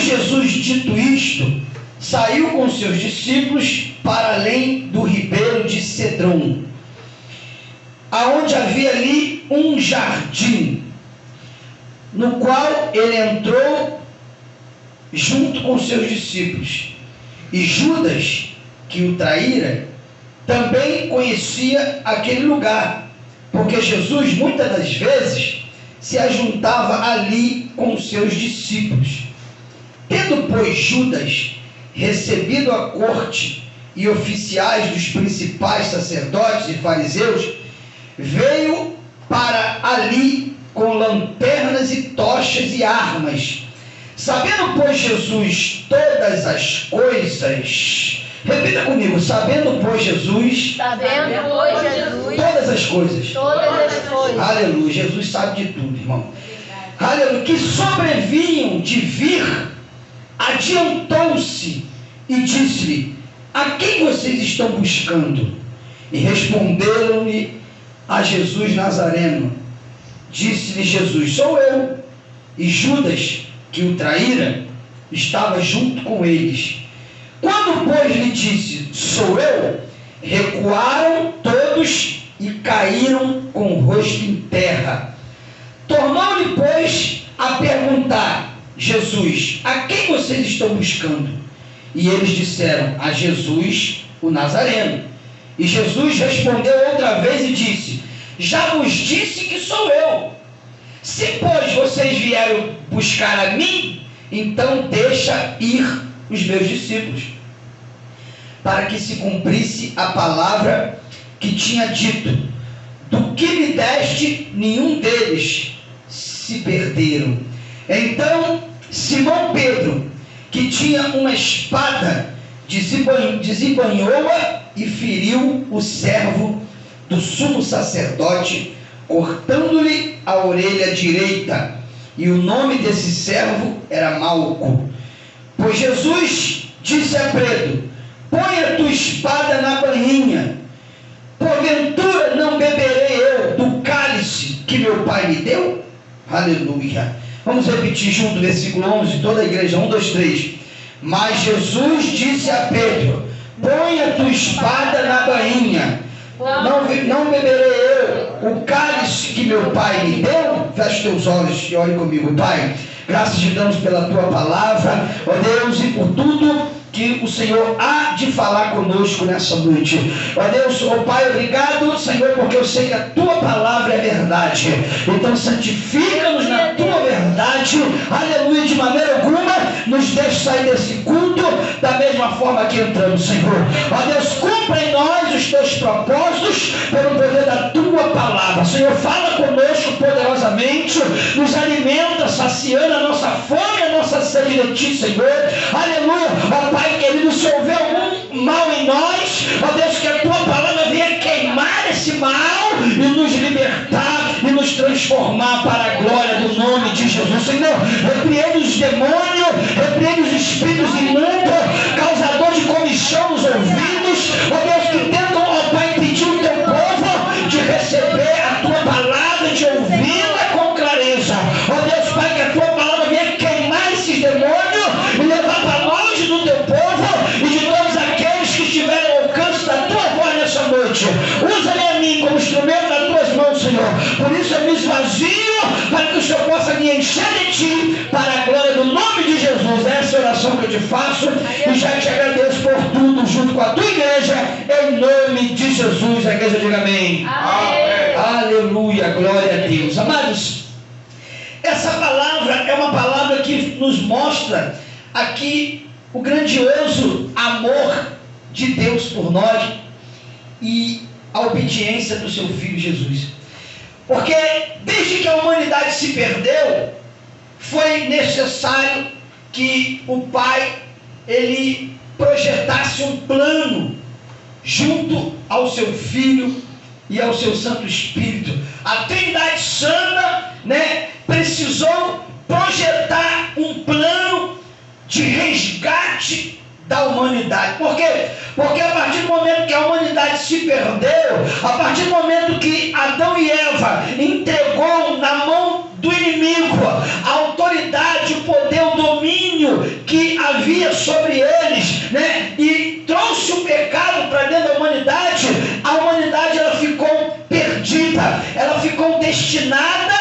Jesus dito isto, saiu com seus discípulos para além do ribeiro de Cedron, aonde havia ali um jardim, no qual ele entrou junto com seus discípulos. E Judas, que o traíra, também conhecia aquele lugar, porque Jesus muitas das vezes se ajuntava ali com seus discípulos. Tendo, pois, Judas recebido a corte e oficiais dos principais sacerdotes e fariseus, veio para ali com lanternas e tochas e armas. Sabendo, pois, Jesus todas as coisas, repita comigo, sabendo, pois, Jesus todas as coisas. Aleluia, Jesus sabe de tudo, irmão. Aleluia, que sobrevinham de vir, adiantou-se e disse-lhe: a quem vocês estão buscando? E responderam-lhe a Jesus Nazareno. Disse-lhe Jesus: sou eu. E Judas, que o traíra, estava junto com eles. Quando, pois, lhe disse: sou eu, recuaram todos e caíram com o rosto em terra. Tornou-lhe, pois, a perguntar Jesus: a quem vocês estão buscando? E eles disseram: a Jesus, o Nazareno. E Jesus respondeu outra vez e disse: já vos disse que sou eu. Se, pois, vocês vieram buscar a mim, então deixa ir os meus discípulos, para que se cumprisse a palavra que tinha dito: do que me deste, nenhum deles se perderam. Então Simão Pedro, que tinha uma espada, desembanhou-a e feriu o servo do sumo sacerdote, cortando-lhe a orelha direita. E o nome desse servo era Malco. Pois Jesus disse a Pedro: põe a tua espada na bainha. Porventura não beberei eu do cálice que meu pai me deu? Aleluia. Vamos repetir junto o versículo 11, toda a igreja, 1, 2, 3. Mas Jesus disse a Pedro: põe a tua espada na bainha. Não beberei eu o cálice que meu pai me deu? Feche teus olhos e ore comigo. Pai, graças te damos pela tua palavra, ó Deus, e por tudo que o Senhor há de falar conosco nessa noite. Ó Deus, ó Pai, obrigado, Senhor, porque eu sei que a tua palavra é verdade. Então santifica-nos na tua verdade, aleluia, de maneira alguma nos deixe sair desse culto da mesma forma que entramos, Senhor. Ó Deus, cumpra em nós os teus propósitos pelo poder da tua palavra. Senhor, fala conosco poderosamente, nos alimenta, saciando a nossa fome e a nossa sede de ti, Senhor. Aleluia. Ó Pai querido, se houver algum mal em nós, ó Deus, que a tua palavra venha queimar esse mal e nos libertar e nos transformar para a glória do nome de Jesus. Senhor, repreende os demônios, repreende os espíritos imundos, causador de comichão nos ouvidos, ó Deus, que tentam, ó Pai, impedir o teu povo de receber a tua palavra, de ouvi-la com clareza. Ó Deus, Pai, que a tua palavra venha queimar esses demônios e levar para longe do teu povo e de todos aqueles que estiverem ao alcance da tua voz nessa noite. Usa-me a mim como instrumento das tuas mãos, Senhor. Por isso eu me esvazio, para que o Senhor possa me encher de ti, para a glória do nome de Jesus. Essa é a oração que eu te faço e já te agradeço por tudo, junto com a tua igreja, em nome de Jesus. A igreja diga amém. Amém. Aleluia, glória a Deus. Amados, essa palavra é uma palavra que nos mostra aqui o grandioso amor de Deus por nós e a obediência do seu Filho Jesus. Porque desde que a humanidade se perdeu, foi necessário que o Pai, ele projetasse um plano junto ao seu Filho e ao seu Santo Espírito. A Trindade Santa, precisou projetar um plano de resgate da humanidade. Por quê? Porque a partir do momento que a humanidade se perdeu, a partir do momento que Adão e Eva entregou na mão do inimigo a autoridade, o poder, o domínio havia sobre eles, né, e trouxe o pecado para dentro da humanidade, a humanidade ela ficou perdida, ela ficou destinada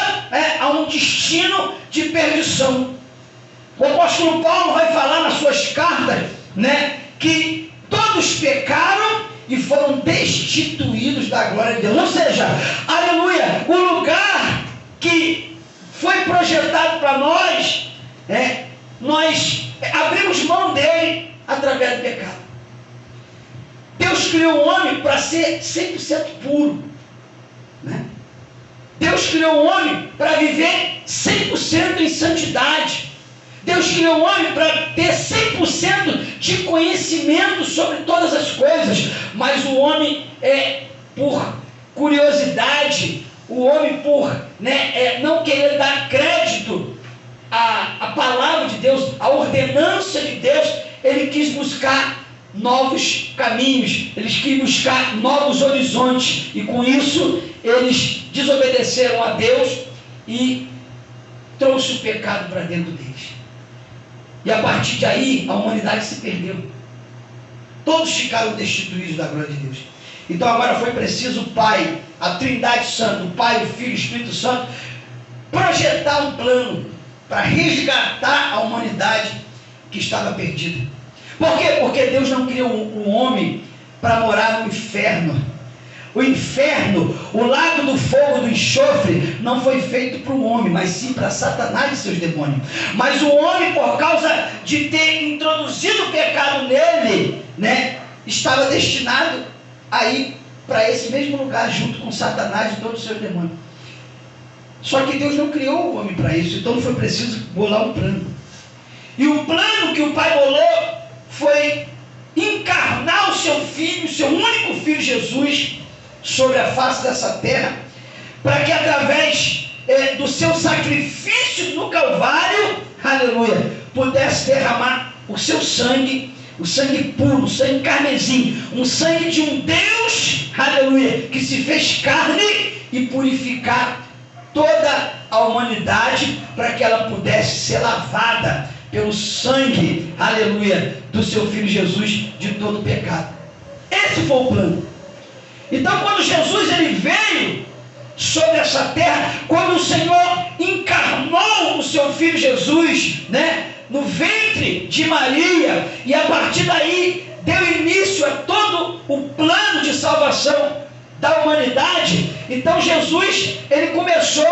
a um destino de perdição. O apóstolo Paulo vai falar nas suas cartas, né, que todos pecaram e foram destituídos da glória de Deus. Ou seja, aleluia, o lugar que foi projetado para nós, nós abrimos mão dele através do pecado. Deus criou o homem para ser 100% puro, né? Deus criou o homem para viver 100% em santidade. Deus criou o homem para ter 100% de conhecimento sobre todas as coisas, mas o homem, por curiosidade, o homem por não querer dar crédito à palavra de Deus, à ordenança de Deus, ele quis buscar novos caminhos, eles quis buscar novos horizontes, e com isso eles desobedeceram a Deus e trouxe o pecado para dentro deles. E a partir daí, a humanidade se perdeu. Todos ficaram destituídos da glória de Deus. Então agora foi preciso o Pai, a Trindade Santa, o Pai, o Filho e o Espírito Santo, projetar um plano para resgatar a humanidade que estava perdida. Por quê? Porque Deus não criou um homem para morar no inferno. O inferno, o lago do fogo, do enxofre, não foi feito para o homem, mas sim para Satanás e seus demônios. Mas o homem, por causa de ter introduzido o pecado nele, estava destinado a ir para esse mesmo lugar, junto com Satanás e todos os seus demônios. Só que Deus não criou o homem para isso, então foi preciso bolar um plano. E o plano que o Pai bolou foi encarnar o seu Filho, o seu único Filho Jesus, sobre a face dessa terra, para que através do seu sacrifício no Calvário, aleluia, pudesse derramar o seu sangue, o sangue puro, o sangue carmesim, um sangue de um Deus, aleluia, que se fez carne e purificar toda a humanidade, para que ela pudesse ser lavada pelo sangue, aleluia, do seu Filho Jesus, de todo o pecado. Esse foi o plano. Então, quando Jesus ele veio sobre essa terra, quando o Senhor encarnou o seu Filho Jesus, no ventre de Maria, e a partir daí deu início a todo o plano de salvação da humanidade, então Jesus ele começou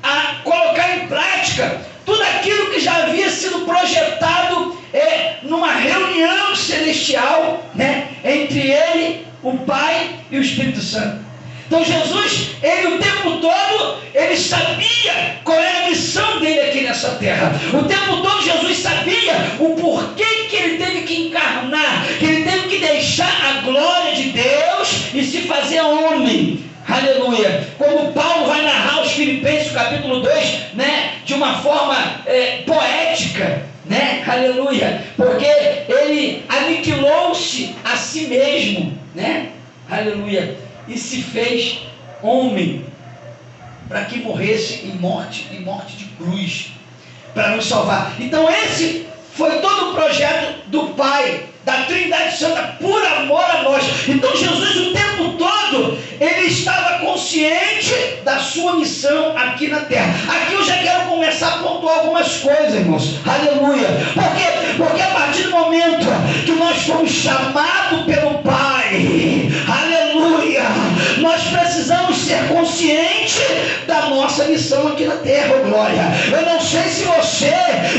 a colocar em prática tudo aquilo que já havia sido projetado numa reunião celestial, entre ele, o Pai e o Espírito Santo. Então Jesus, ele o tempo todo, ele sabia qual era a missão dele aqui nessa terra. O tempo todo Jesus sabia o porquê que ele teve que encarnar, que ele teve que deixar a glória de Deus e se fazer homem. Aleluia. Como Paulo vai narrar aos Filipenses, capítulo 2, de uma forma poética, aleluia, porque ele aniquilou-se a si mesmo, aleluia, e se fez homem, para que morresse em morte de cruz, para nos salvar. Então esse foi todo o projeto do Pai, da Trindade Santa, por amor a nós. Então Jesus o tempo todo, ele estava consciente da sua missão aqui na terra. Aqui eu já quero começar a pontuar algumas coisas, irmãos. Aleluia. Por quê? Porque a partir do momento que nós fomos chamados pelo Pai, aleluia, nós precisamos ser conscientes da nossa missão aqui na terra, oh glória. Eu não sei se você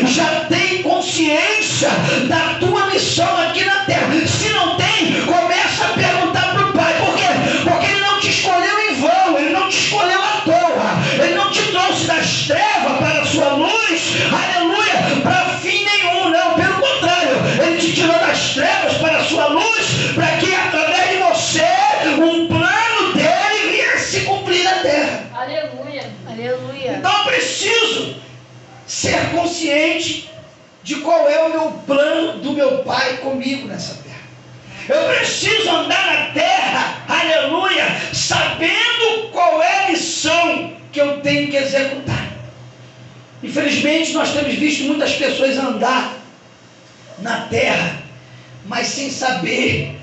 já tem consciência da tua missão aqui na terra. Se não tem, começa a perguntar para o Pai. Por quê? Porque Ele não te escolheu em vão, Ele não te escolheu à toa, Ele não te trouxe das trevas para a sua luz, aleluia, para fim nenhum, não, pelo contrário, Ele te tirou das trevas para a sua luz, para que através de você, um plano dele viesse se cumprir na terra. Aleluia, aleluia. Então eu preciso ser consciente de qual é o meu plano do meu Pai comigo nessa terra. Eu preciso andar na terra, aleluia, sabendo qual é a missão que eu tenho que executar. Infelizmente nós temos visto muitas pessoas andar na terra, mas sem saber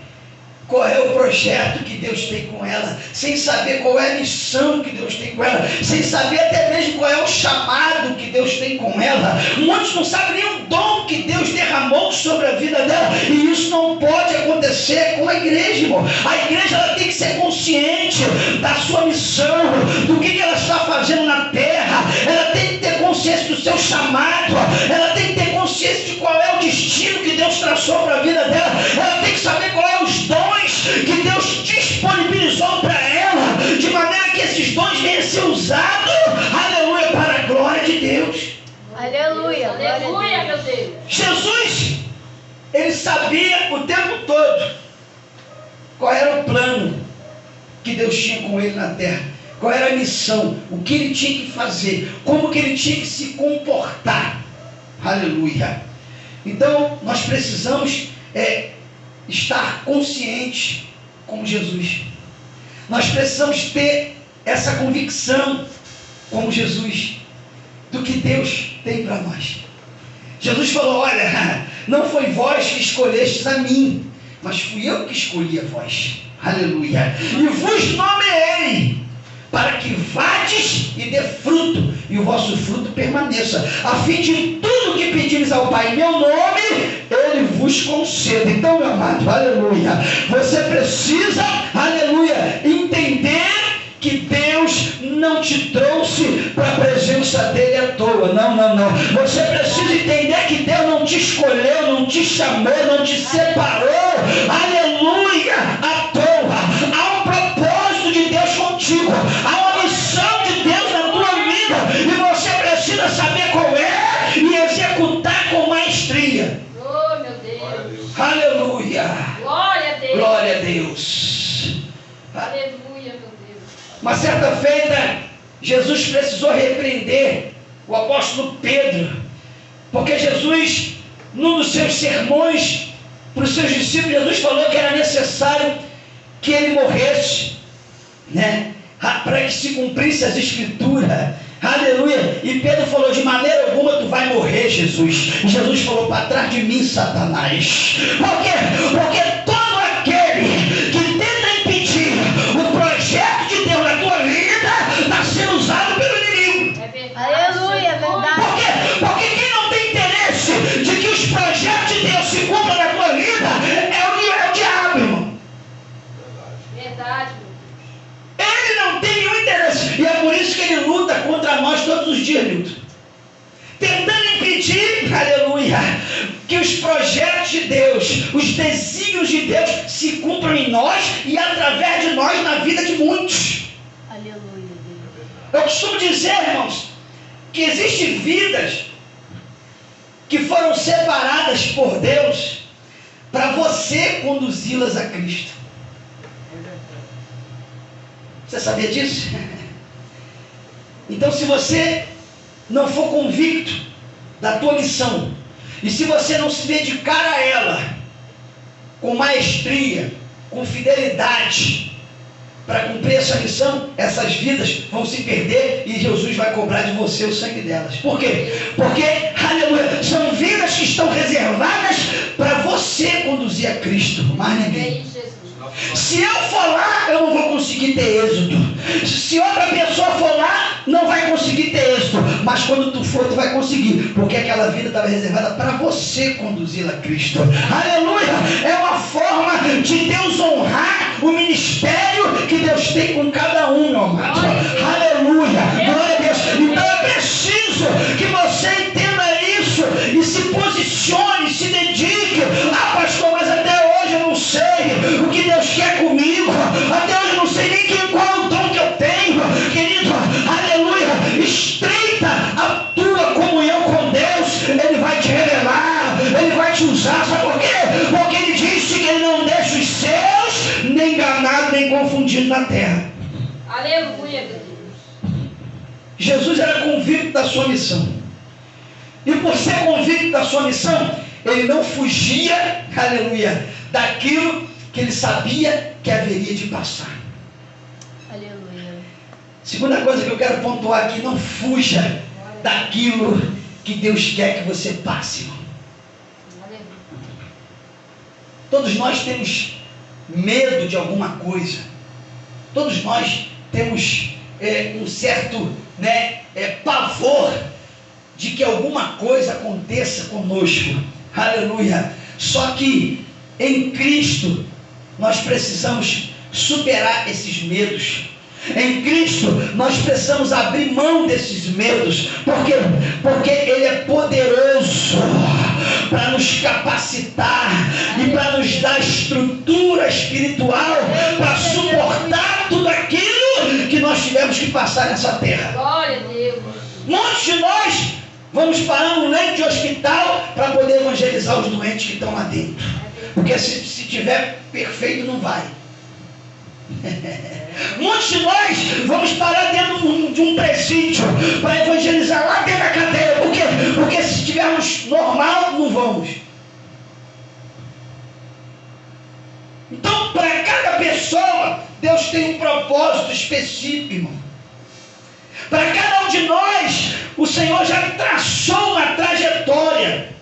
qual é o projeto que Deus tem com ela, sem saber qual é a missão que Deus tem com ela, sem saber até mesmo qual é o chamado que Deus tem com ela. Muitos não sabem nem o dom que Deus derramou sobre a vida dela, e isso não pode acontecer com a igreja, irmão. A igreja ela tem que ser consciente da sua missão, do que ela está fazendo na terra, ela tem que ter consciência do seu chamado, ela tem que ter consciência de qual é o destino que Deus traçou para a vida dela, ela tem que saber qual é os dons que Deus disponibilizou para ela, de maneira que esses dons venham a ser usados, aleluia, para a glória de Deus. Aleluia, aleluia, meu Deus. Jesus, ele sabia o tempo todo qual era o plano que Deus tinha com ele na terra, qual era a missão, o que ele tinha que fazer, como que ele tinha que se comportar, aleluia. Então nós precisamos estar conscientes como Jesus. Nós precisamos ter essa convicção como Jesus do que Deus tem para nós. Jesus falou: olha, não foi vós que escolhestes a mim, mas fui eu que escolhi a vós, aleluia, e vos nomeei para que vades e dê fruto, e o vosso fruto permaneça, a fim de tudo que pedires ao Pai em meu nome, Ele vos conceda. Então, meu amado, aleluia, você precisa, aleluia, entender que Deus não te trouxe para a presença dele à toa. Não. Você precisa entender que Deus não te escolheu, não te chamou, não te separou, aleluia, à toa. Há um propósito de Deus contigo, há uma missão de Deus na tua vida, e você precisa saber qual é e executar com maestria. Oh, meu Deus. Aleluia. Glória a Deus. Glória a Deus. Aleluia, meu Deus. Uma certa feita, Jesus precisou repreender o apóstolo Pedro, porque Jesus, num dos seus sermões para os seus discípulos, Jesus falou que era necessário que ele morresse, né? Para que se cumprisse as escrituras, aleluia. E Pedro falou: de maneira alguma tu vai morrer, Jesus. E Jesus falou: para trás de mim, Satanás. Por quê? Porque todo aquele que tenta impedir o projeto de Deus na tua vida está sendo usado pelo inimigo. É verdade. Aleluia, é verdade. Por quê? Porque quem não tem interesse de que os projetos de Deus se cumpram na tua vida é o diabo, irmão. Verdade, meu Deus. Ele não tem nenhum interesse, e é por isso que ele luta contra nós todos os dias, Milton, tentando impedir, aleluia, que os projetos de Deus, os desígnios de Deus se cumpram em nós e através de nós na vida de muitos. Aleluia, Deus. Eu costumo dizer, irmãos, que existem vidas que foram separadas por Deus para você conduzi-las a Cristo. Você sabia disso? Então, se você não for convicto da tua missão, e se você não se dedicar a ela com maestria, com fidelidade, para cumprir essa missão, essas vidas vão se perder e Jesus vai cobrar de você o sangue delas. Por quê? Porque, aleluia, são vidas que estão reservadas para você conduzir a Cristo, mais ninguém. Se eu for lá, eu não vou conseguir ter êxito. Se outra pessoa for lá, não vai conseguir ter êxito. Mas quando tu for, tu vai conseguir. Porque aquela vida estava reservada para você conduzi-la a Cristo. Aleluia! É uma forma de Deus honrar o ministério que Deus tem com cada um, meu amado. Aleluia! Glória a Deus! Então é preciso que você entenda isso e se posicione, se dedique. Ah, pastor, mas até hoje eu não sei o que Deus quer comigo. Até hoje eu não sei nem qual é o dom que eu tenho. Querido, aleluia, estreita a tua comunhão com Deus. Ele vai te revelar, Ele vai te usar. Sabe por quê? Porque Ele disse que Ele não deixa os seus nem enganado, nem confundido na terra. Aleluia, meu Deus. Jesus era convicto da sua missão. E por ser convicto da sua missão, ele não fugia, aleluia, daquilo que ele sabia que haveria de passar. Aleluia. Segunda coisa que eu quero pontuar aqui: não fuja daquilo que Deus quer que você passe, irmão. Todos nós temos medo de alguma coisa. Todos nós temos um certo pavor de que alguma coisa aconteça conosco. Aleluia. Só que em Cristo nós precisamos superar esses medos. Em Cristo nós precisamos abrir mão desses medos. Por quê? Porque Ele é poderoso para nos capacitar e para nos dar estrutura espiritual para suportar tudo aquilo que nós tivemos que passar nessa terra. Glória a Deus. Muitos de nós vamos parar no leito de hospital para poder evangelizar os doentes que estão lá dentro. Porque se tiver perfeito não vai. Muitos de nós vamos parar dentro de um presídio para evangelizar lá dentro da cadeia. Por quê? Porque se estivermos normal, não vamos. Então, para cada pessoa, Deus tem um propósito específico, irmão. Para cada um de nós, o Senhor já traçou uma trajetória.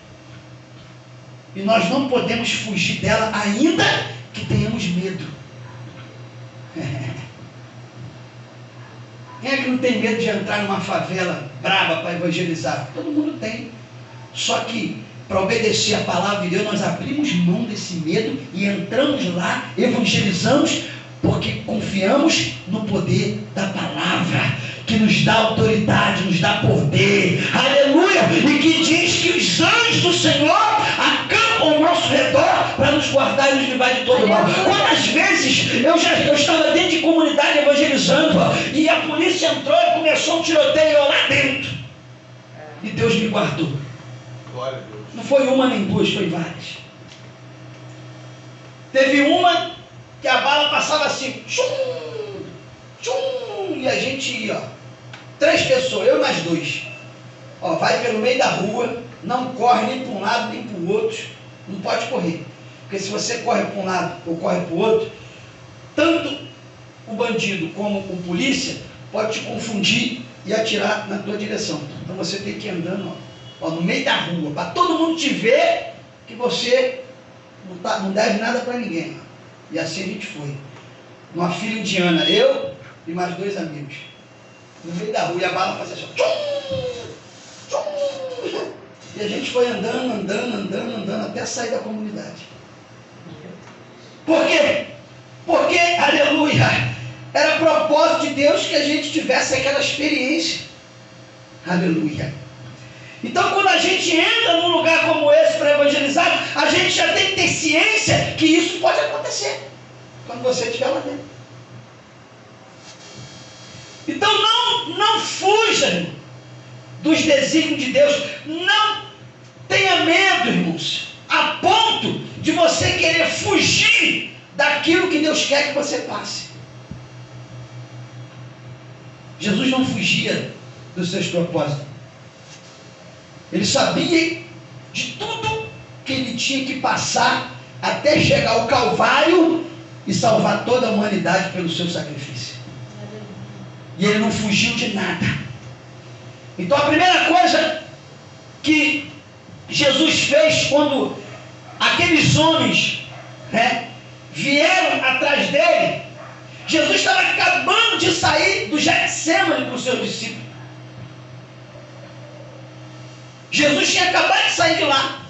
E nós não podemos fugir dela, ainda que tenhamos medo. Quem é que não tem medo de entrar numa favela brava para evangelizar? Todo mundo tem. Só que, para obedecer a palavra de Deus, nós abrimos mão desse medo e entramos lá, evangelizamos, porque confiamos no poder da palavra, que nos dá autoridade, nos dá poder. Aleluia! E que diz que os anjos do Senhor acampam ao nosso redor para nos guardar e nos livrar de todo mal. Quantas vezes eu estava dentro de comunidade evangelizando, e a polícia entrou e começou um tiroteio lá dentro. E Deus me guardou. Glória a Deus. Não foi uma nem duas, foi várias. Teve uma que a bala passava assim, tchum, tchum, e a gente ia, 3 pessoas, eu e mais 2. Vai pelo meio da rua, não corre nem para um lado nem para o outro, não pode correr. Porque se você corre para um lado ou corre para o outro, tanto o bandido como o polícia pode te confundir e atirar na tua direção. Então você tem que ir andando no meio da rua, para todo mundo te ver que você não deve nada para ninguém. E assim a gente foi. Numa fila indiana, eu e mais 2 amigos. No meio da rua, e a bala fazia assim, tchum, tchum. E a gente foi andando até sair da comunidade. Por quê? Porque, aleluia, era propósito de Deus que a gente tivesse aquela experiência. Aleluia. Então, quando a gente entra num lugar como esse para evangelizar, a gente já tem que ter ciência que isso pode acontecer quando você estiver lá dentro. Então, não fuja dos desígnios de Deus. Não tenha medo, irmãos, a ponto de você querer fugir daquilo que Deus quer que você passe. Jesus não fugia dos seus propósitos. Ele sabia de tudo que ele tinha que passar até chegar ao Calvário e salvar toda a humanidade pelo seu sacrifício. E ele não fugiu de nada. Então a primeira coisa que Jesus fez quando aqueles homens vieram atrás dele, Jesus estava acabando de sair do Getsêmani para os seus discípulos. Jesus tinha acabado de sair de lá,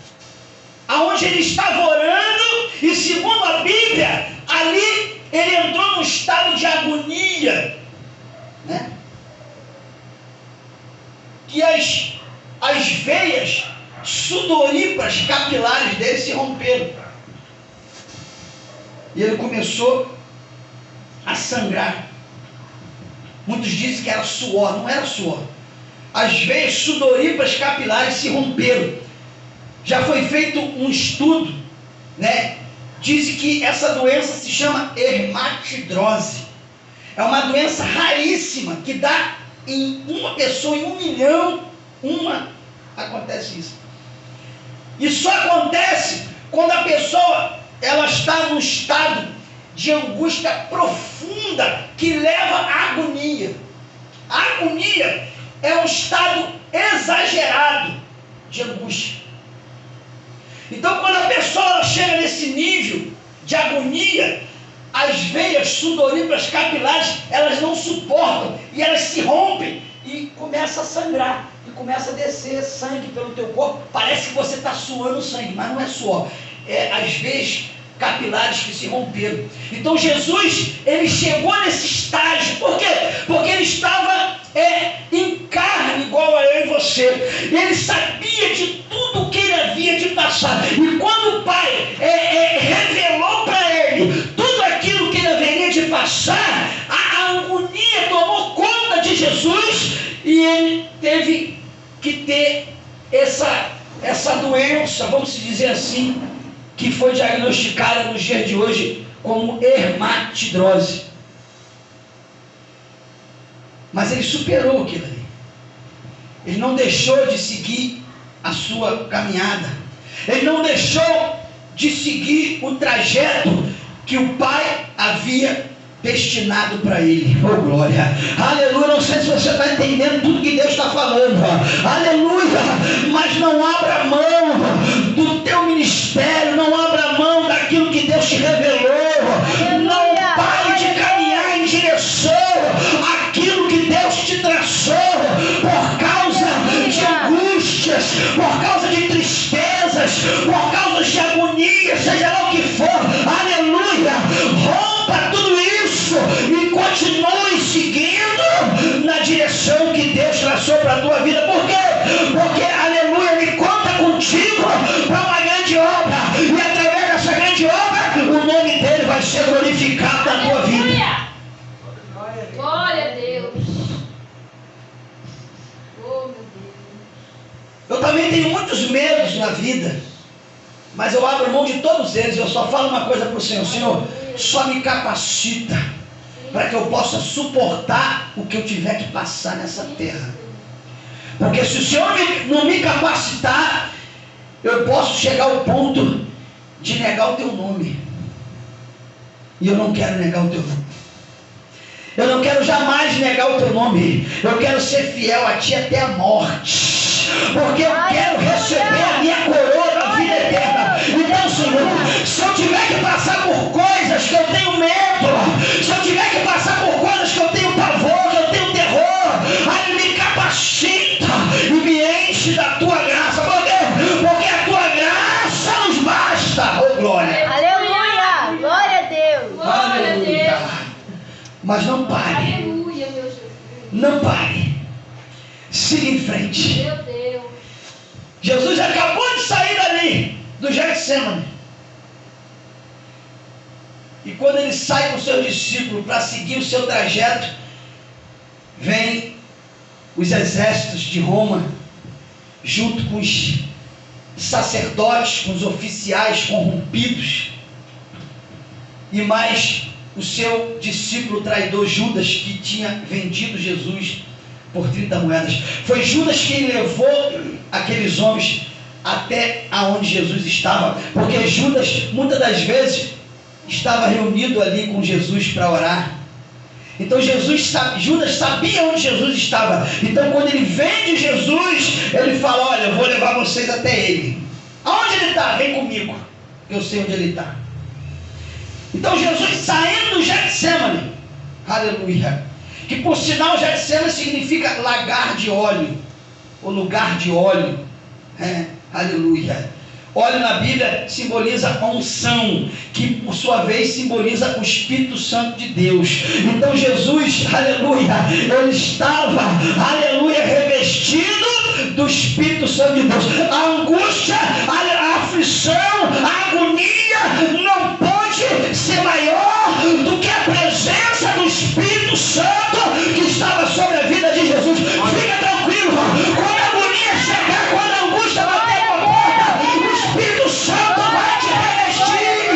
aonde ele estava orando, e segundo a Bíblia, ali ele entrou num estado de agonia, que as veias sudoríparas capilares dele se romperam, e ele começou a sangrar. Muitos dizem que era suor, não era suor. As veias sudoríparas capilares se romperam. Já foi feito um estudo, Diz que essa doença se chama hematidrose. É uma doença raríssima que dá em uma pessoa, em 1 milhão, acontece isso. E só acontece quando a pessoa ela está num estado de angústia profunda que leva à agonia. A agonia é um estado exagerado de angústia. Então, quando a pessoa chega nesse nível de agonia, as veias sudoríparas capilares, elas não suportam e elas se rompem e começa a sangrar e começa a descer sangue pelo teu corpo. Parece que você está suando sangue, mas não é suor, é as veias capilares que se romperam. Então Jesus, ele chegou nesse estágio. Por quê? Porque ele estava em carne igual a eu e você. Ele sabia de tudo o que ele havia de passar, e quando o Pai revelou para ele tudo aquilo que ele haveria de passar, a agonia tomou conta de Jesus e ele teve que ter essa doença, vamos dizer assim, que foi diagnosticada nos dias de hoje como hermatidrose. Mas ele superou aquilo ali. Ele não deixou de seguir a sua caminhada. Ele não deixou de seguir o trajeto que o Pai havia destinado para ele. Oh, glória! Aleluia! Não sei se você está entendendo tudo que Deus está falando. Aleluia! Mas não abra mão do teu ministério, não abra mão daquilo que Deus te revelou. Não pare de caminhar em direção àquilo que Deus te traçou, por causa de angústias, por causa de tristezas, por causa de agonia, seja lá o que for. Aleluia! Rompa tudo isso e continue seguindo na direção que Deus traçou para a tua vida. Por quê? Porque, aleluia, Ele conta contigo para uma grande obra, e através dessa grande obra o nome dele vai ser glorificado na tua vida. Glória a Deus. Oh, meu Deus. Eu também tenho muitos medos na vida, mas eu abro mão de todos eles. Eu só falo uma coisa para o Senhor: Senhor, só me capacita para que eu possa suportar o que eu tiver que passar nessa terra. Porque se o Senhor não me capacitar, eu posso chegar ao ponto de negar o teu nome. E eu não quero negar o teu nome. Eu não quero jamais negar o teu nome. Eu quero ser fiel a ti até a morte, porque eu quero receber a minha coroa da vida eterna. Então, Senhor, se eu tiver que passar por coisas que eu tenho medo, se eu tiver que passar por coisas que eu tenho pavor, que eu tenho terror, aí me capacita e me enche da tua graça. Por quê? Porque a tua graça nos basta. Oh, glória! Aleluia! Glória a Deus! Glória a Deus. Mas não pare. Aleluia, meu Jesus. Não pare. Siga em frente. Meu Deus. Jesus acabou de sair dali, do Getsemane. E quando ele sai com os seus discípulos para seguir o seu trajeto, vem os exércitos de Roma, junto com os sacerdotes, com os oficiais corrompidos, e mais o seu discípulo traidor Judas, que tinha vendido Jesus por 30 moedas. Foi Judas quem levou aqueles homens até aonde Jesus estava, porque Judas muitas das vezes estava reunido ali com Jesus para orar. Então Judas sabia onde Jesus estava. Então quando ele vende Jesus, ele fala: olha, eu vou levar vocês até ele. Aonde ele está? Vem comigo, eu sei onde ele está. Então Jesus saindo do Getsemane, aleluia, que por sinal Getsemane significa lagar de óleo, ou lugar de óleo, aleluia. Óleo na Bíblia simboliza a unção, que por sua vez simboliza o Espírito Santo de Deus. Então Jesus, aleluia, ele estava, aleluia, revestido do Espírito Santo de Deus. A angústia, a aflição, a agonia não pode ser maior do que a presença do Espírito Santo que estava sobre a vida de Jesus. Fica tranquilo, quando a agonia chegar, quando a angústia bater a porta, o Espírito Santo vai te revestir.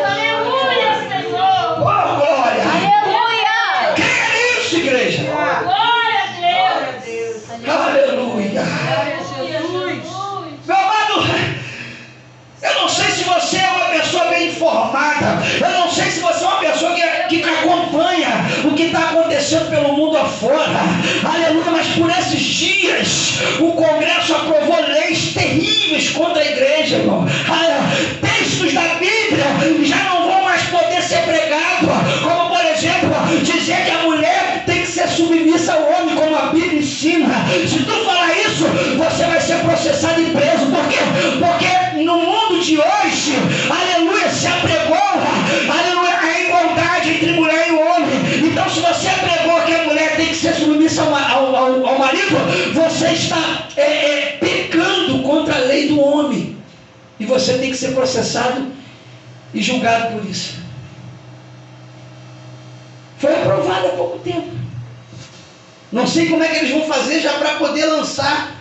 Aleluia, Senhor. Oh, glória! Aleluia! Creia nisso, igreja. Glória a Deus. Aleluia! Jesus. Meu amado, eu não sei se você é uma pessoa bem informada, eu não sei se você é uma pessoa que acompanha o que está acontecendo pelo mundo afora, aleluia, mas por esses dias o Congresso aprovou leis terríveis contra a igreja, irmão. você tem que ser processado e julgado por isso. Foi aprovado há pouco tempo. Não sei como é que eles vão fazer já para poder lançar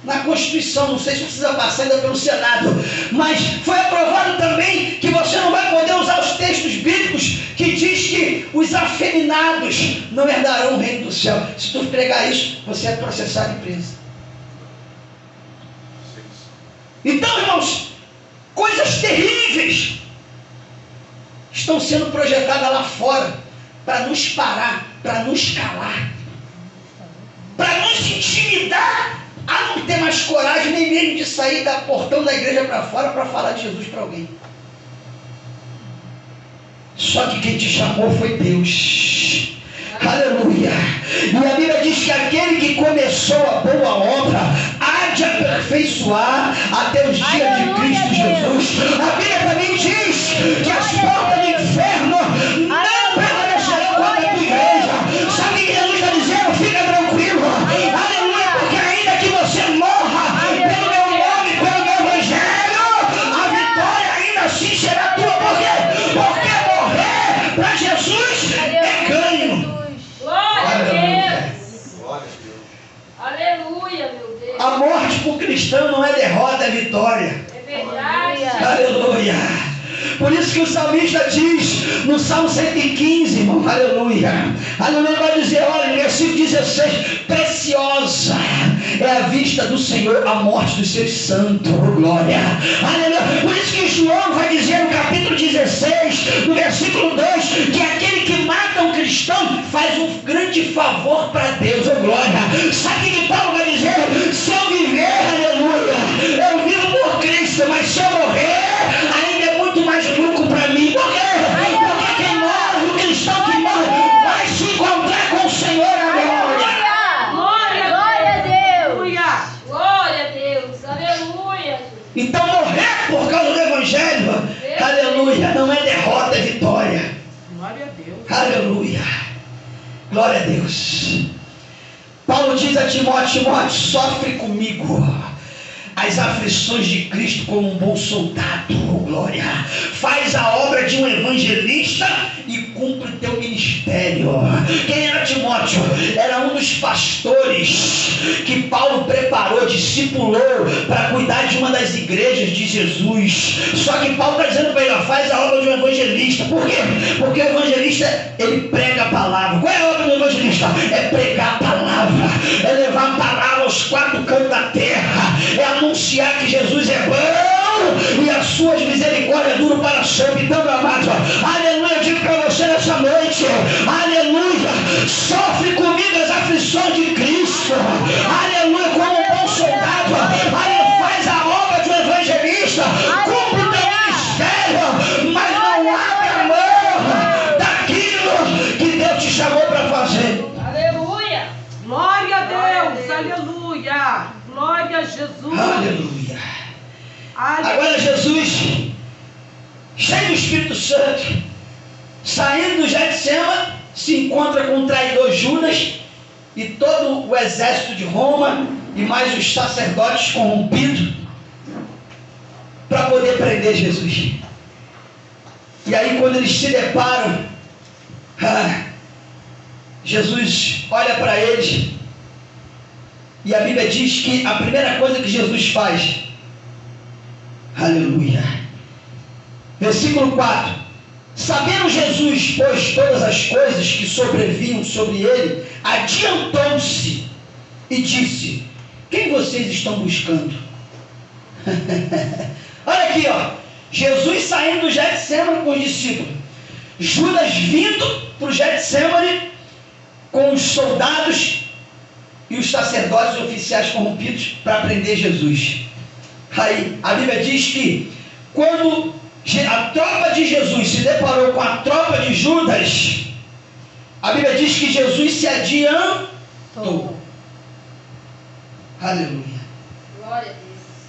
na Constituição. Não sei se precisa passar ainda pelo Senado. Mas foi aprovado também que você não vai poder usar os textos bíblicos que diz que os afeminados não herdarão o reino do céu. Se tu pregar isso, você é processado e preso. Então, irmãos, coisas terríveis estão sendo projetadas lá fora para nos parar, para nos calar, para nos intimidar a não ter mais coragem nem mesmo de sair da portão da igreja para fora para falar de Jesus para alguém. Só que quem te chamou foi Deus. Aleluia. E a Bíblia diz que aquele que começou a boa obra há de aperfeiçoar até os dias de Cristo Jesus. A Bíblia também diz que as portas do inferno não prevalecerão contra a tua igreja. Sabe o que Jesus está dizendo? Fica tranquilo. Aleluia, porque ainda que você morra pelo meu nome, pelo meu evangelho, a vitória ainda assim será tua. Por quê? Porque morrer para Jesus é ganho. Aleluia, meu Deus. A morte para o cristão não é derrota, é vitória. É verdade. Aleluia. Por isso que o salmista diz no Salmo 115, irmão, aleluia. Aleluia, vai dizer, olha, no versículo 16, preciosa é a vista do Senhor a morte dos seus santos, oh, glória. Aleluia. Por isso que João vai dizer no capítulo 16, no versículo 2, que aquele que mata um cristão faz um grande favor para Deus, oh, glória. Sabe o que Paulo vai dizer? Se eu viver, aleluia, eu vivo por Cristo, mas se eu morrer, ainda é muito mais lucro para mim. Por quê? Porque quem morre, o cristão que morre, vai se encontrar com o Senhor agora. Glória a Deus. Glória a Deus. Aleluia. Então morrer por causa do Evangelho, aleluia, não é derrota, é vitória. Glória a Deus. Aleluia. Glória a Deus. Paulo diz a Timóteo, Timóteo, sofre comigo as aflições de Cristo como um bom soldado, oh, glória. Faz a obra de um evangelista e cumpre o teu ministério. Quem era Timóteo? Era um dos pastores que Paulo preparou, discipulou para cuidar de uma das igrejas de Jesus. Só que Paulo está dizendo para ele, faz a obra de um evangelista. Por quê? Porque o evangelista, ele prega a palavra. Qual é a obra do evangelista? É pregar a palavra, é levar a palavra aos quatro cantos da terra, é anunciar que Jesus é bom e as suas misericórdias duram para sempre. Então, meu amado, aleluia, eu digo para você nessa noite, aleluia, sofre comigo as aflições de Cristo, aleluia, como um bom soldado, aleluia, faz a obra de um evangelista, cumpre o teu ministério, mas não abre a mão daquilo que Deus te chamou para fazer. Aleluia. Glória a Deus. Aleluia. Glória a Jesus. Aleluia. Aleluia. Agora Jesus, cheio do Espírito Santo, saindo do Getsema, se encontra com o traidor Judas e todo o exército de Roma e mais os sacerdotes corrompidos para poder prender Jesus. E aí quando eles se deparam, Jesus olha para eles e a Bíblia diz que a primeira coisa que Jesus faz, aleluia, versículo 4, sabendo Jesus, pois, todas as coisas que sobrevinham sobre ele, adiantou-se e disse, quem vocês estão buscando? Olha aqui, ó, Jesus saindo do Getsêmani com os discípulos, Judas vindo para o Getsêmani com os soldados e os sacerdotes e oficiais corrompidos para prender Jesus. Aí a Bíblia diz que quando a tropa de Jesus se deparou com a tropa de Judas, a Bíblia diz que Jesus se adiantou. Aleluia. Glória a Deus.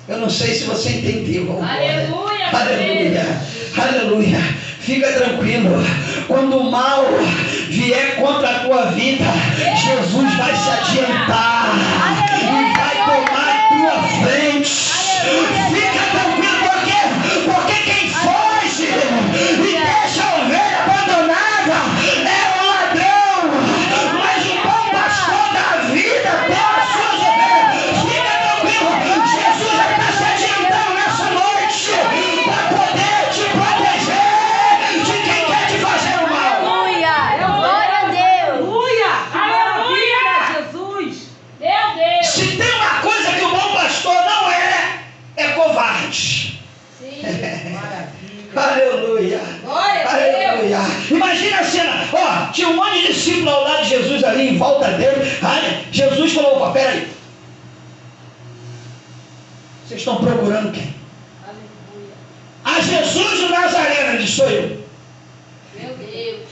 Eu não sei se você entendeu. Aleluia. Aleluia. Aleluia. Fica tranquilo. Quando o mal vier contra a tua vida, Jesus vai se adiantar e vai tomar a tua frente. Fica tranquilo, porque morte. Sim. Aleluia. Glória a Aleluia. Imagina a cena. Ó, tinha um monte de discípulos ao lado de Jesus ali, em volta dele. Aí, Jesus falou, opa, peraí. Vocês estão procurando quem? Aleluia. A Jesus o Nazareno. Ele disse, sou eu. Meu Deus.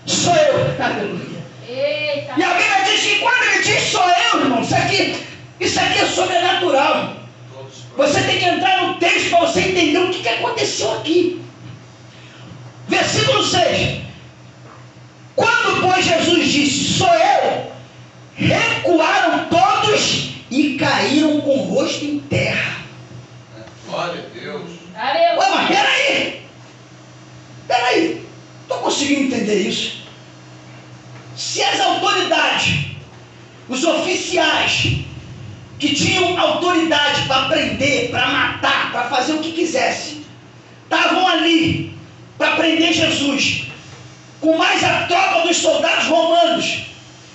Sou eu. Aleluia. Eita. E a Bíblia diz que quando ele diz sou eu, irmão, isso aqui é sobrenatural. Você tem que entrar no texto para você entender o que aconteceu aqui. Versículo 6. Quando, pois, Jesus disse, sou eu, recuaram todos e caíram com o rosto em terra. Glória a Deus. Ué, mas Aleluia. peraí. Estou conseguindo entender isso. Se as autoridades, os oficiais, que tinham autoridade para prender, para matar, para fazer o que quisesse, estavam ali para prender Jesus, com mais a tropa dos soldados romanos,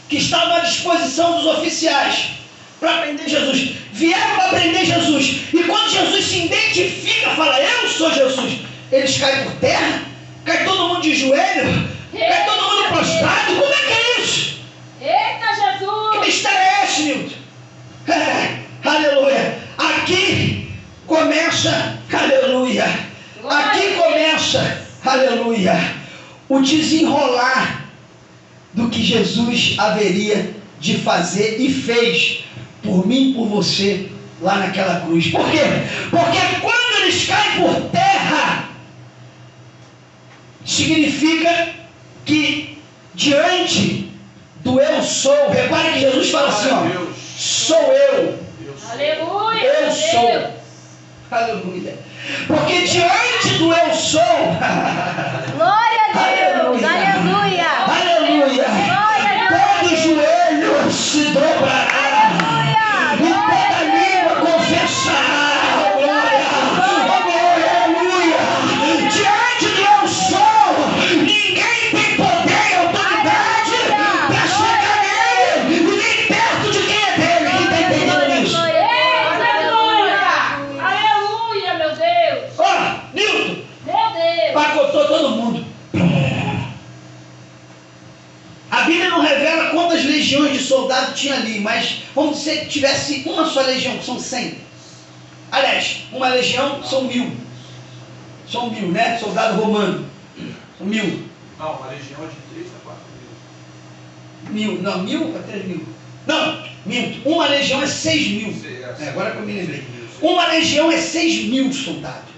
que estavam à disposição dos oficiais, para prender Jesus. Vieram para prender Jesus, e quando Jesus se identifica, fala, eu sou Jesus, eles caem por terra, cai todo mundo de joelho, cai todo mundo prostrado. Como é que é isso? Eita, Que Jesus. mistério é esse, Nilton? Aleluia. Aqui começa, aleluia. Aqui começa, aleluia, o desenrolar do que Jesus haveria de fazer e fez por mim e por você lá naquela cruz. Por quê? Porque quando eles caem por terra, significa que diante do eu sou, repare que Jesus fala assim, ó, sou eu. Aleluia. Eu meu sou. Deus. Aleluia. Porque diante do eu sou, Glória a Deus. Aleluia. Aleluia. aleluia, Glória a todo Deus. joelho se dobrará Aleluia. e Glória toda a língua Deus. confessará. Oh, glória. Oh, glória. Aleluia. Diante do eu sou, ninguém tem poder e autoridade para chegar nele e nem perto de quem é dele. Quem está entendendo isso? Aleluia. Aleluia, meu Deus. Ó, Nilton, Meu Deus. pacotou todo mundo. A Bíblia não revela quantas legiões de soldados tinha ali, mas vamos dizer que tivesse uma só legião, que são 100. Aliás, uma legião são 1000. São 1000, né? Soldado romano. São 1000. Não, uma legião de 3 a 4 mil. 1000, não, 1000 a 3000. Não, minto. Uma legião é 6.000. Agora que eu me lembrei. Uma legião é 6.000 soldados.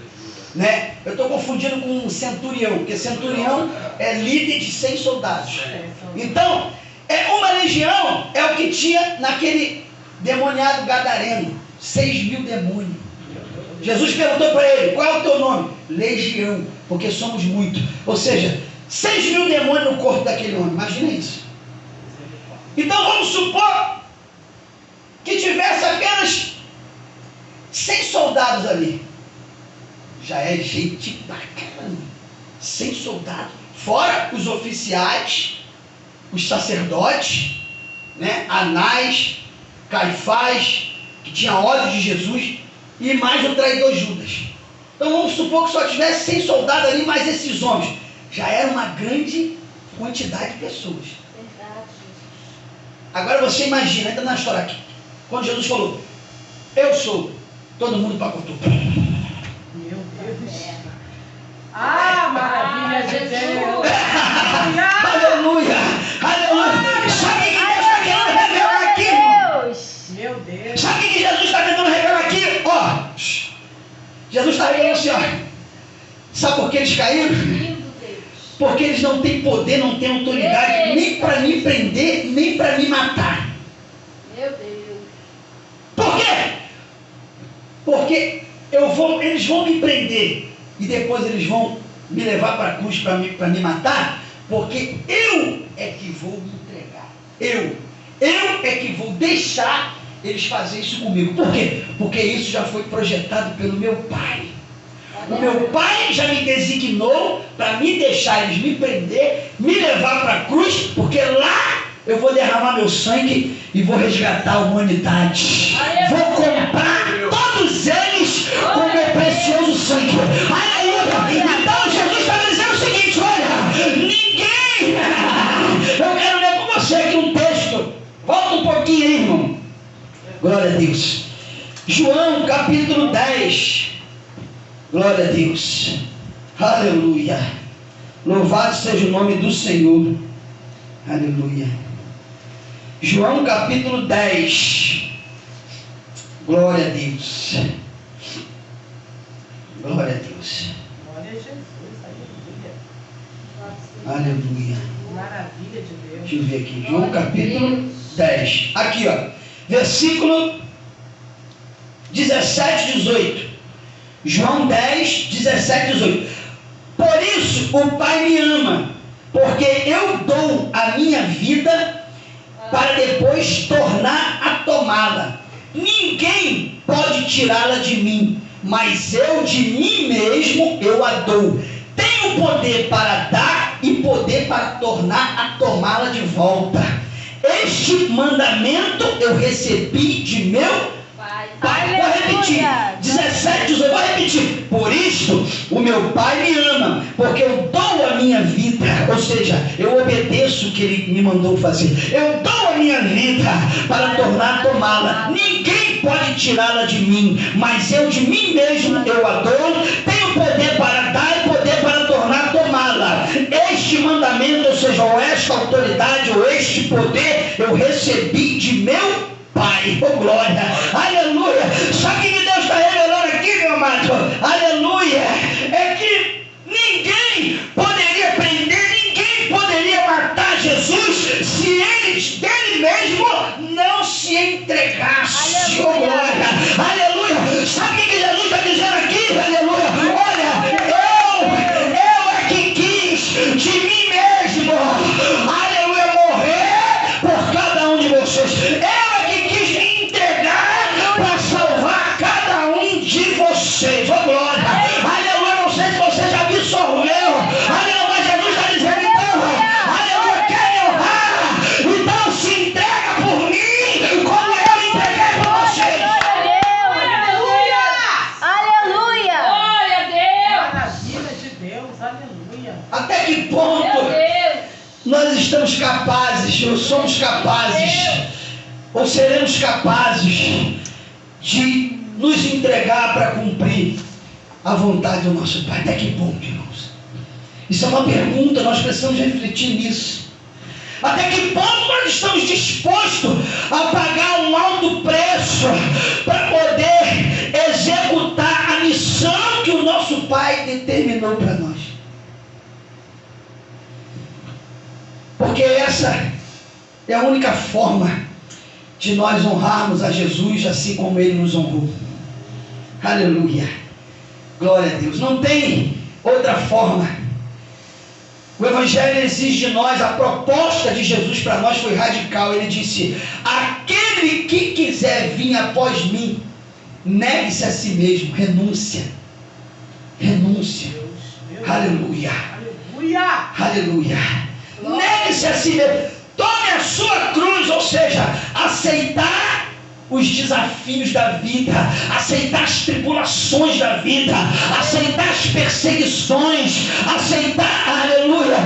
Né? Eu estou confundindo com um centurião, porque centurião é líder de 100 soldados. Então, uma legião é o que tinha naquele demoniado gadareno. 6.000 demônios. Jesus perguntou para ele, qual é o teu nome? Legião, porque somos muitos. Ou seja, 6.000 demônios no corpo daquele homem. Imagina isso. Então vamos supor que tivesse apenas 100 soldados ali. Já é gente bacana. 100 soldados. Fora os oficiais, os sacerdotes, né? Anás, Caifás, que tinha ódio de Jesus, e mais o traidor Judas. Então vamos supor que só tivesse 100 soldados ali, mais esses homens. Já era uma grande quantidade de pessoas. Verdade. Agora você imagina, entra na história aqui. Quando Jesus falou, eu sou, todo mundo pacotou. Meu Deus. Ah, maravilha de Deus. Aleluia! Aleluia! Sabe o que Deus está querendo revelar aqui, irmão? Deus. Meu Deus. Sabe o que Jesus está tentando revelar aqui? Ó, Jesus está revelando assim, ó. Sabe por que eles caíram? Lindo Deus. Porque eles não têm poder, não têm autoridade, nem para me prender, nem para me matar. Meu Deus. Por quê? Porque eles vão me prender e depois eles vão me levar para a cruz para me matar, porque eu é que vou me entregar. Eu é que vou deixar eles fazerem isso comigo. Por quê? Porque isso já foi projetado pelo meu Pai. O meu Pai já me designou para me deixar eles me prender, me levar para a cruz, porque lá eu vou derramar meu sangue e vou resgatar a humanidade. Vou comprar todos eles com o meu precioso sangue. Aleluia. Então Jesus está dizendo o seguinte: olha, ninguém. Eu quero ler com você aqui um texto. Volta um pouquinho aí, irmão. Glória a Deus. João capítulo 10. Glória a Deus. Aleluia. Louvado seja o nome do Senhor. Aleluia. João capítulo 10. Glória a Deus. Glória a Deus. Glória a Jesus. Aleluia. Aleluia. Maravilha de Deus. Deixa eu ver aqui. João capítulo 10. Aqui, ó. Versículo 17 e 18. João 10, 17 e 18. Por isso o Pai me ama, porque eu dou a minha vida para depois tornar a tomá-la. Ninguém pode tirá-la de mim, mas eu de mim mesmo eu a dou. Tenho poder para dar e poder para tornar a tomá-la de volta. Este mandamento eu recebi de meu Pai. Vou repetir, 17, 18, vou repetir. Por isto o meu Pai me ama, porque eu dou a minha vida, ou seja, eu obedeço o que Ele me mandou fazer. Eu dou a minha vida para tornar a tomá-la. Ninguém pode tirá-la de mim, mas eu de mim mesmo eu a dou. Tenho poder para dar e poder para tornar a tomá-la. Este mandamento, ou seja, ou esta autoridade, ou este poder, eu recebi de meu Pai. Oh glória, aleluia. Sabe o que Deus está revelando aqui, meu amado? Aleluia. É que ninguém poderia prender, ninguém poderia matar Jesus se ele dele mesmo não se entregasse. Aleluia. Oh glória, aleluia. Sabe o que Jesus está dizendo aqui? Aleluia. Olha, eu é que quis de mim mesmo, aleluia, morrer por cada um de vocês. Vocês, oh glória, aleluia, não sei se você já absorveu, aleluia, mas Jesus está dizendo então, aleluia, quer me honrar, então se entrega por mim, como eu entreguei por vocês. Aleluia! Aleluia! Glória a Deus! Maravilha de Deus. Aleluia. Até que ponto Meu Deus! nós estamos capazes, ou somos capazes, ou seremos capazes de nos entregar para cumprir a vontade do nosso Pai? Até que ponto, irmãos? Isso é uma pergunta, nós precisamos refletir nisso. Até que ponto nós estamos dispostos a pagar um alto preço para poder executar a missão que o nosso Pai determinou para nós? Porque essa é a única forma de nós honrarmos a Jesus assim como Ele nos honrou. Aleluia, glória a Deus. Não tem outra forma. O Evangelho exige de nós, a proposta de Jesus para nós foi radical. Ele disse: aquele que quiser vir após mim, negue-se a si mesmo. Renúncia, renúncia. Aleluia, Aleluia. aleluia. Negue-se a si mesmo. Tome a sua cruz, ou seja, aceitar os desafios da vida, aceitar as tribulações da vida, aceitar as perseguições, aceitar, aleluia,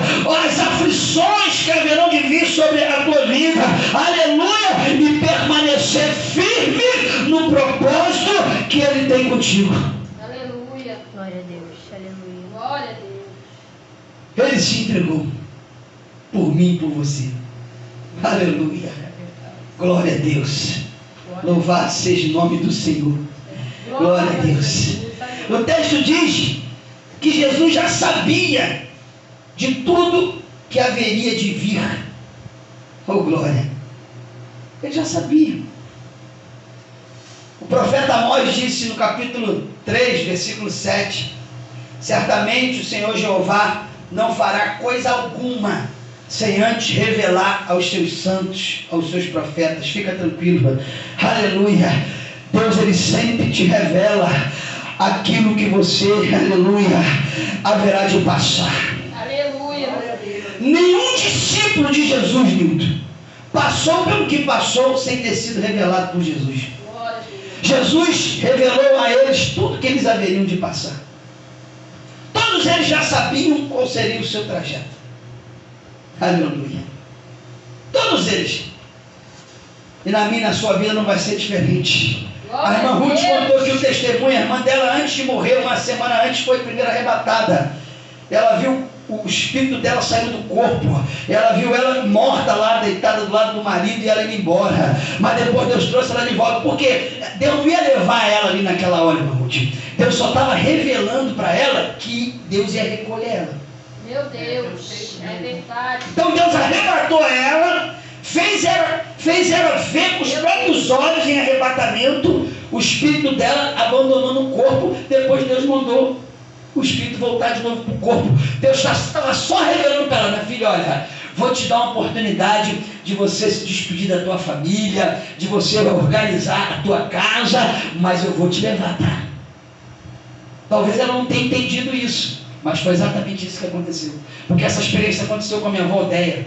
as aflições que haverão de vir sobre a tua vida, aleluia, e permanecer firme no propósito que Ele tem contigo. Aleluia! Glória a Deus, aleluia. Glória a Deus! Ele se entregou por mim e por você. Aleluia, glória a Deus. Louvado seja o nome do Senhor. Glória a Deus. O texto diz que Jesus já sabia de tudo que haveria de vir. Oh glória. Ele já sabia. O profeta Amós disse no capítulo 3, versículo 7: certamente o Senhor Jeová não fará coisa alguma sem antes revelar aos seus santos, aos seus profetas. Fica tranquilo, aleluia. Deus, Ele sempre te revela aquilo que você, aleluia, haverá de passar. Aleluia! Nenhum discípulo de Jesus, Nilton, passou pelo que passou sem ter sido revelado por Jesus. Glória a Deus! Jesus revelou a eles tudo que eles haveriam de passar. Todos eles já sabiam qual seria o seu trajeto. Aleluia. Todos eles. E na minha e na sua vida não vai ser diferente. A irmã Ruth contou que o testemunho, a irmã dela antes de morrer, uma semana antes, foi primeiro arrebatada. Ela viu o espírito dela saindo do corpo. Ela viu ela morta lá, deitada do lado do marido, e ela indo embora. Mas depois Deus trouxe ela de volta. Porque Deus não ia levar ela ali naquela hora, irmã Ruth. Deus só estava revelando para ela que Deus ia recolher ela. Meu Deus, é verdade. Então Deus arrebatou ela, fez ela ver com os próprios olhos em arrebatamento o espírito dela abandonando o corpo. Depois Deus mandou o espírito voltar de novo para o corpo. Deus estava só revelando para ela: minha filha, olha, vou te dar uma oportunidade de você se despedir da tua família, de você organizar a tua casa, mas eu vou te levar, tá? Talvez ela não tenha entendido isso, mas foi exatamente isso que aconteceu. Porque essa experiência aconteceu com a minha avó Odeia,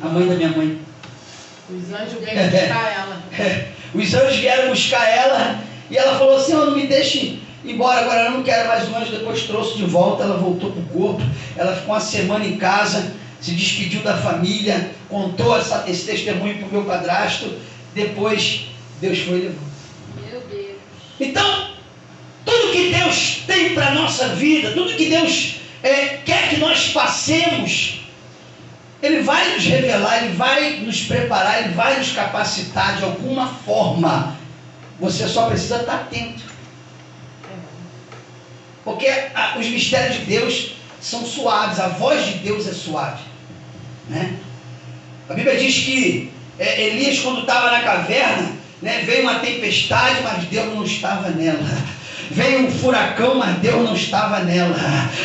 a mãe da minha mãe. Os anjos vieram buscar ela. Os anjos vieram buscar ela e ela falou assim: não me deixe embora agora, eu não quero mais. O anjo depois trouxe de volta, ela voltou para o corpo. Ela ficou uma semana em casa, se despediu da família, contou esse testemunho para o meu padrasto. Depois Deus foi levando. Meu Deus. Então, tudo que Deus tem para a nossa vida, tudo que Deus quer que nós passemos, Ele vai nos revelar, Ele vai nos preparar, Ele vai nos capacitar de alguma forma. Você só precisa estar atento. Porque os mistérios de Deus são suaves, a voz de Deus é suave, né? A Bíblia diz que Elias, quando estava na caverna, né, veio uma tempestade, mas Deus não estava nela. Veio um furacão, mas Deus não estava nela.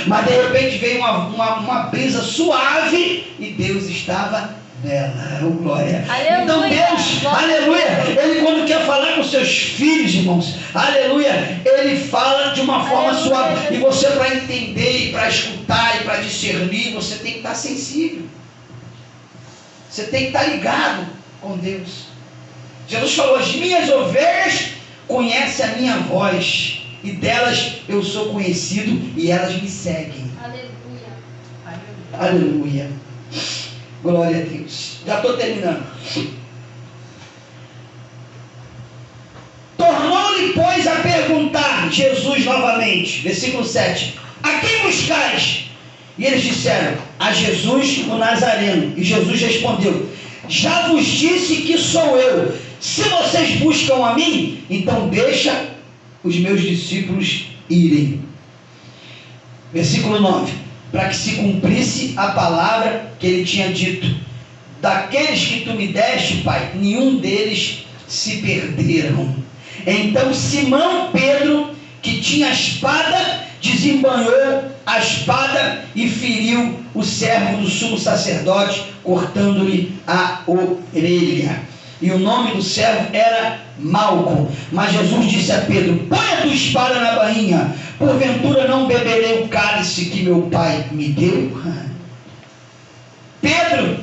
Mas de repente veio uma brisa suave e Deus estava nela. Oh, glória. Aleluia. Então Deus, aleluia, Ele quando quer falar com seus filhos, irmãos, aleluia, Ele fala de uma forma Aleluia. suave. E você, para entender, e para escutar, e para discernir, você tem que estar sensível. Você tem que estar ligado com Deus. Jesus falou: as minhas ovelhas conhecem a minha voz, e delas eu sou conhecido, e elas me seguem. Aleluia. Aleluia. Glória a Deus. Já estou terminando. Tornou-lhe, pois, a perguntar Jesus novamente, versículo 7: a quem buscais? E eles disseram: a Jesus o Nazareno. E Jesus respondeu: já vos disse que sou eu. Se vocês buscam a mim, então deixa os meus discípulos irem. Versículo 9: para que se cumprisse a palavra que ele tinha dito: daqueles que tu me deste, Pai, nenhum deles se perderam. Então Simão Pedro, que tinha a espada, desembanhou a espada e feriu o servo do sumo sacerdote, cortando-lhe a orelha. E o nome do servo era Malco. Mas Jesus disse a Pedro: põe a tua espada na bainha, porventura não beberei o cálice que meu pai me deu? Pedro,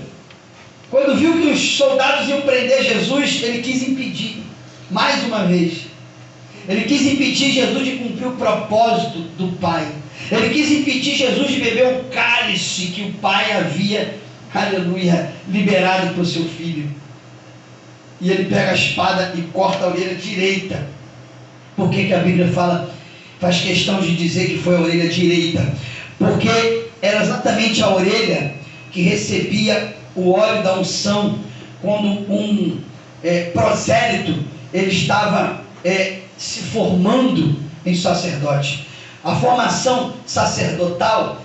quando viu que os soldados iam prender Jesus, ele quis impedir, mais uma vez. Ele quis impedir Jesus de cumprir o propósito do Pai. Ele quis impedir Jesus de beber o cálice que o Pai havia, aleluia, liberado para o seu filho. E ele pega a espada e corta a orelha direita. Por que a Bíblia faz questão de dizer que foi a orelha direita? Porque era exatamente a orelha que recebia o óleo da unção quando um prosélito ele estava se formando em sacerdote. A formação sacerdotal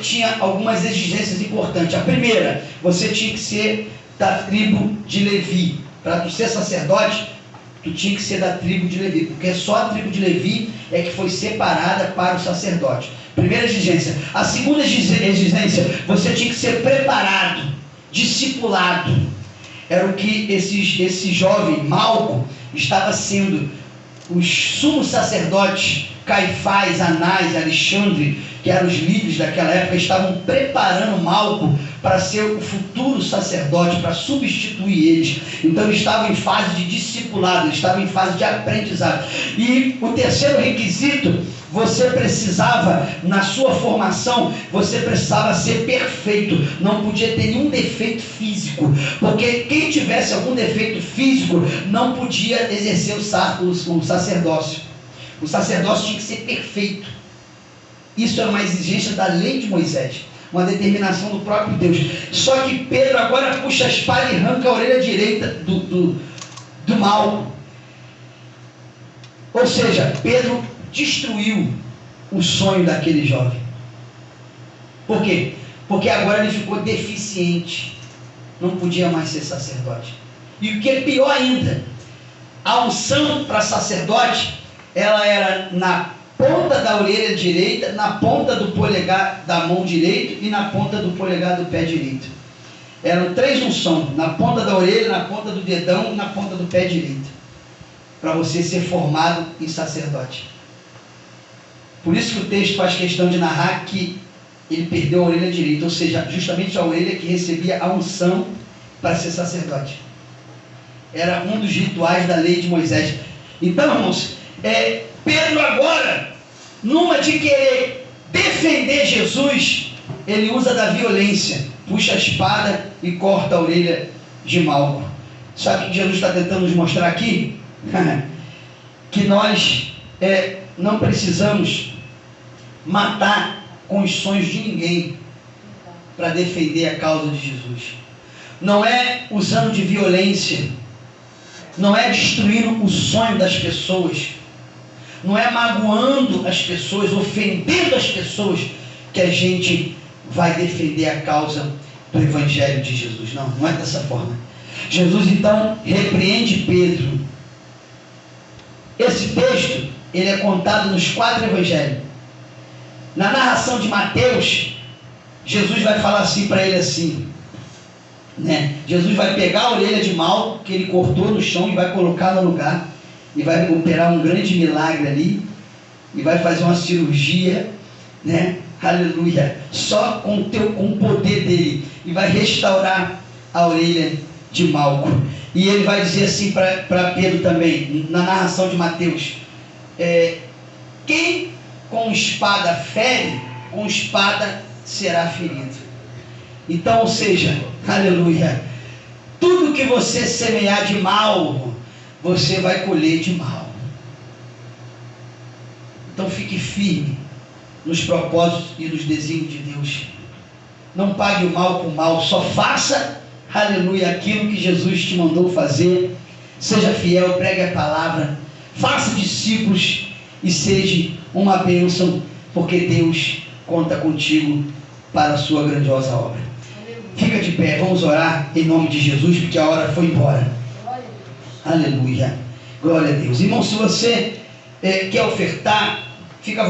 tinha algumas exigências importantes. A primeira: você tinha que ser da tribo de Levi. Para tu ser sacerdote, tu tinha que ser da tribo de Levi, porque só a tribo de Levi é que foi separada para o sacerdote. Primeira exigência. A segunda exigência: você tinha que ser preparado, discipulado. Era o que esse jovem Malco estava sendo. Os sumos sacerdotes Caifás, Anás, Alexandre, que eram os líderes daquela época, estavam preparando Malco para ser o futuro sacerdote, para substituir eles. Então eles estavam em fase de discipulado, eles estavam em fase de aprendizado. E o terceiro requisito, você precisava, na sua formação, você precisava ser perfeito, não podia ter nenhum defeito físico, porque quem tivesse algum defeito físico não podia exercer o sacerdócio. O sacerdócio tinha que ser perfeito. Isso é uma exigência da lei de Moisés, uma determinação do próprio Deus. Só que Pedro agora puxa a espada e arranca a orelha direita do Malco. Ou seja, Pedro destruiu o sonho daquele jovem. Por quê? Porque agora ele ficou deficiente, não podia mais ser sacerdote. E o que é pior ainda, a unção para sacerdote, ela era na ponta da orelha direita, na ponta do polegar da mão direita e na ponta do polegar do pé direito. Eram 3 unções, na ponta da orelha, na ponta do dedão e na ponta do pé direito, para você ser formado em sacerdote. Por isso que o texto faz questão de narrar que ele perdeu a orelha direita, ou seja, justamente a orelha que recebia a unção para ser sacerdote. Era um dos rituais da lei de Moisés. Então, irmãos, Pedro agora, numa de querer defender Jesus, ele usa da violência, puxa a espada e corta a orelha de Malco. Sabe o que Jesus está tentando nos mostrar aqui? Que nós não precisamos matar com os sonhos de ninguém para defender a causa de Jesus. Não é usando de violência, não é destruindo o sonho das pessoas, não é magoando as pessoas, ofendendo as pessoas, que a gente vai defender a causa do Evangelho de Jesus. Não, não é dessa forma. Jesus então repreende Pedro. Esse texto, ele é contado nos 4 evangelhos. Na narração de Mateus, Jesus vai falar assim para ele assim, né? Jesus vai pegar a orelha de Malco, que ele cortou no chão, e vai colocar no lugar, e vai operar um grande milagre ali, e vai fazer uma cirurgia, né? Aleluia, só com o poder dele, e vai restaurar a orelha de Malco. E ele vai dizer assim para Pedro também, na narração de Mateus, quem com espada fere, com espada será ferido. Então, ou seja, aleluia, tudo que você semear de mal, você vai colher de mal. Então fique firme nos propósitos e nos desígnios de Deus. Não pague o mal com o mal, só faça, aleluia, aquilo que Jesus te mandou fazer. Seja fiel, pregue a palavra, faça discípulos e seja uma bênção, porque Deus conta contigo para a sua grandiosa obra. Fica de pé, vamos orar em nome de Jesus, porque a hora foi embora. Aleluia, glória a Deus. Irmão, se você quer ofertar, fica à vontade.